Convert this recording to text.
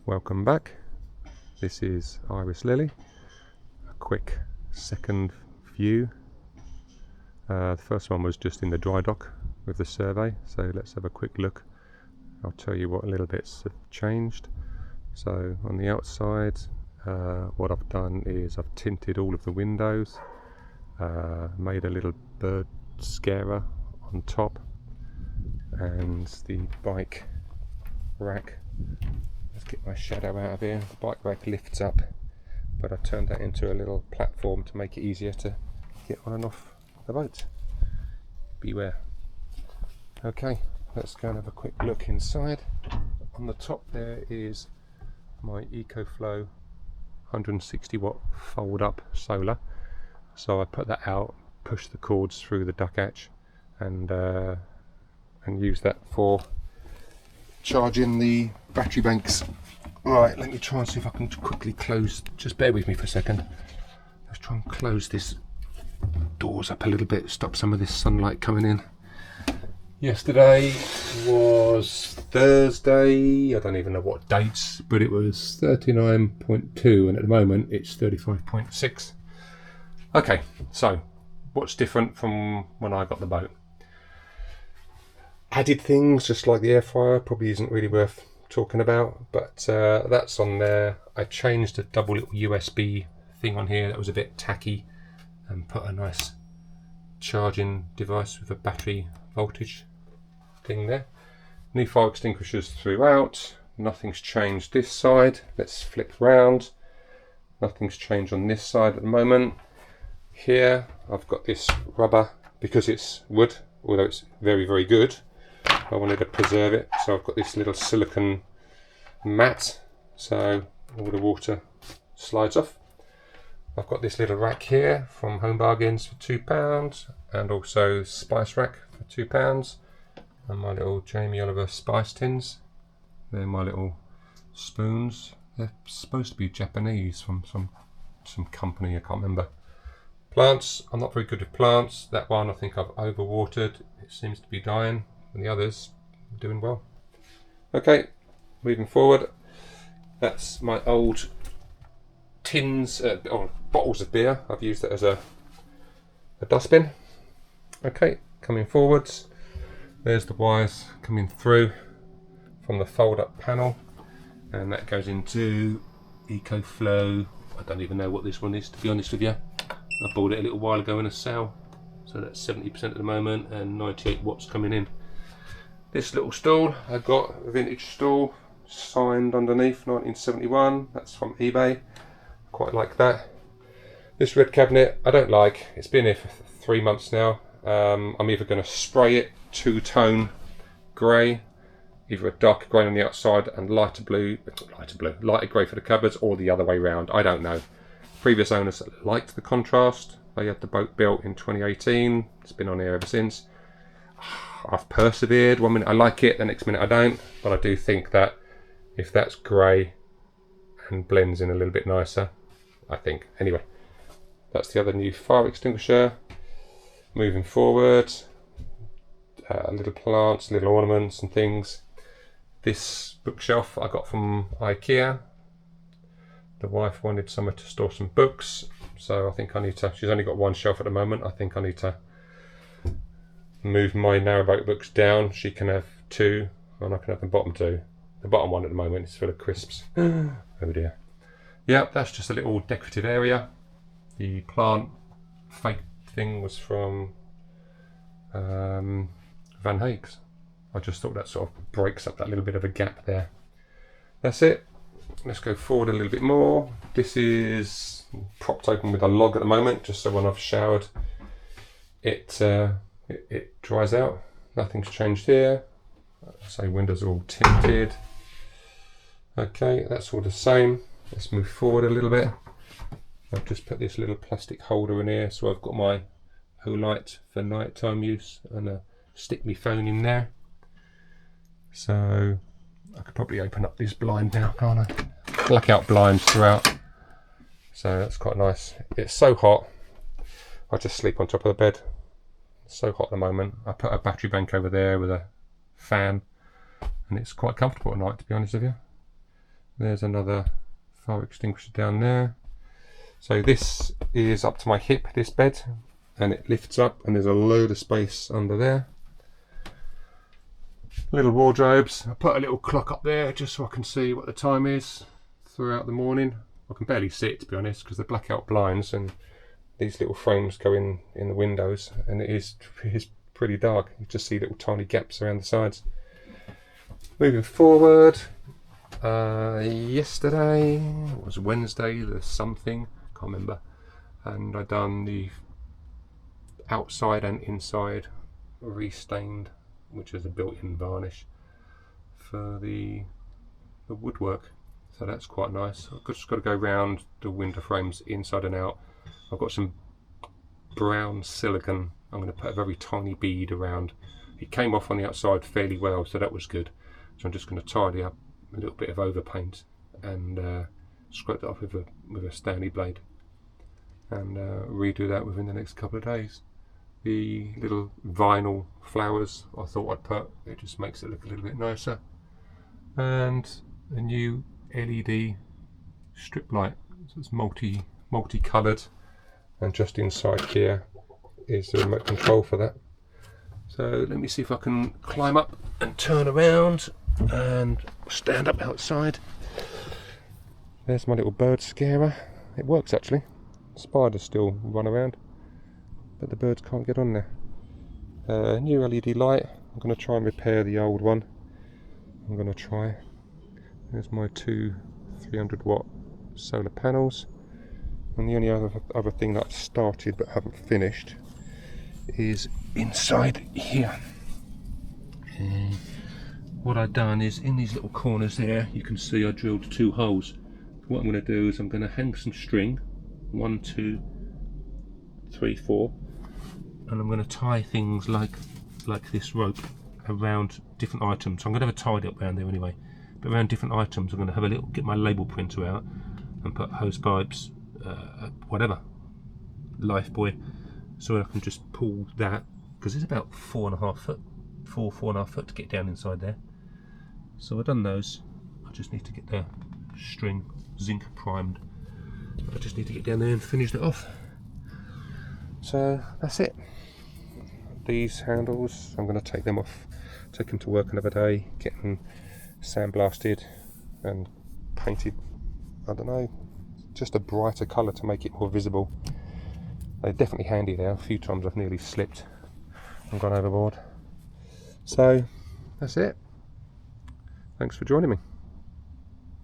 Welcome back. This is Iris Lily. A quick second view. The first one was just in the dry dock with the survey, so let's have a quick look. I'll tell you what little bits have changed. So on the outside, what I've done is I've tinted all of the windows, made a little bird scarer on top, and the bike rack, let's get my shadow out of here, the bike rack lifts up, but I turned that into a little platform to make it easier to get on and off the boat. Beware. Okay, let's go and have a quick look inside. On the top there is my EcoFlow 160 watt fold up solar, so I put that out, push the cords through the duck hatch, and use that for charging the battery banks. Right, let me try and see if I can quickly close, just bear with me for a second. Let's try and close this doors up a little bit, stop some of this sunlight coming in. Yesterday was Thursday, I don't even know what dates, but it was 39.2 and at the moment it's 35.6. Okay, so what's different from when I got the boat? Added things, just like the air fryer, probably isn't really worth talking about, but that's on there. I changed a double little USB thing on here that was a bit tacky and put a nice charging device with a battery voltage thing there. New fire extinguishers throughout. Nothing's changed this side. Let's flip round. Nothing's changed on this side at the moment. Here I've got this rubber, because it's wood, although it's very, very good, I wanted to preserve it, so I've got this little silicone mat, so all the water slides off. I've got this little rack here from Home Bargains for £2, and also spice rack for £2, and my little Jamie Oliver spice tins. They're my little spoons. They're supposed to be Japanese from some company, I can't remember. Plants, I'm not very good with plants. That one I think I've overwatered. It seems to be dying, and the others are doing well. Okay, moving forward. That's my old tins, or bottles of beer. I've used it as a dustbin. Okay, coming forwards. There's the wires coming through from the fold-up panel, and that goes into EcoFlow. I don't even know what this one is, to be honest with you. I bought it a little while ago in a sale, so that's 70% at the moment and 98 watts coming in. This little stool, I got a vintage stool, signed underneath 1971, that's from eBay, quite like that. This red cabinet I don't like, it's been here for 3 months now. I'm either going to spray it two-tone grey, either a darker grey on the outside and lighter grey for the cupboards, or the other way round, I don't know. Previous owners liked the contrast. They had the boat built in 2018. It's been on here ever since. I've persevered. 1 minute I like it, the next minute I don't. But I do think that if that's grey and blends in a little bit nicer, I think. Anyway, that's the other new fire extinguisher. Moving forward, little plants, little ornaments and things. This bookshelf I got from IKEA. The wife wanted somewhere to store some books, so I think I need to, she's only got one shelf at the moment, I think I need to move my narrowboat books down. She can have two, and I can have the bottom two. The bottom one at the moment is full of crisps. Oh dear. Yeah, that's just a little decorative area. The plant fake thing was from Van Hake's. I just thought that sort of breaks up that little bit of a gap there. That's it. Let's go forward a little bit more. This is propped open with a log at the moment, just so when I've showered it dries out. Nothing's changed here. So windows are all tinted. Okay, that's all the same. Let's move forward a little bit. I've just put this little plastic holder in here, so I've got my light for nighttime use, and stick my phone in there. So I could probably open up this blind now, can't I? Blackout blinds throughout, so that's quite nice. It's so hot, I just sleep on top of the bed. It's so hot at the moment. I put a battery bank over there with a fan, and it's quite comfortable at night, to be honest with you. There's another fire extinguisher down there. So this is up to my hip, this bed, and it lifts up and there's a load of space under there. Little wardrobes. I put a little clock up there just so I can see what the time is throughout the morning. I can barely see it, to be honest, because the blackout blinds and these little frames go in the windows, and it is pretty dark. You just see little tiny gaps around the sides. Moving forward, yesterday, it was Wednesday the something, can't remember, and I done the outside and inside restained, which is a built-in varnish for the woodwork, so that's quite nice. I've just got to go around the window frames inside and out. I've got some brown silicone. I'm going to put a very tiny bead around. It came off on the outside fairly well, so that was good. So I'm just going to tidy up a little bit of overpaint and scrape it off with a Stanley blade, and redo that within the next couple of days. The little vinyl flowers I thought I'd put, it just makes it look a little bit nicer. And a new LED strip light, so it's multi-coloured, and just inside here is the remote control for that. So let me see if I can climb up and turn around and stand up outside. There's my little bird scarer. It works actually. Spiders still run around, but the birds can't get on there. New LED light. I'm going to try and repair the old one. I'm going to try. There's my two 300 watt solar panels, and the only other thing that I've started but haven't finished is inside here. What I've done is in these little corners there, you can see I drilled 2 holes. What I'm going to do is I'm going to hang some string, 1, 2, 3, 4, and I'm going to tie things like this rope around different items. So I'm going to have a tidy up around there anyway, but around different items I'm going to have a little, get my label printer out and put hose pipes, whatever, life buoy, so I can just pull that, because it's about 4.5 foot, 4.5 foot to get down inside there. So I've done those. I just need to get the string zinc primed. I just need to get down there and finish it off. So that's it. These handles, I'm going to take them off, take them to work another day, get them sandblasted and painted, I don't know, just a brighter colour to make it more visible. They're definitely handy there. A few times I've nearly slipped and gone overboard. So that's it. Thanks for joining me.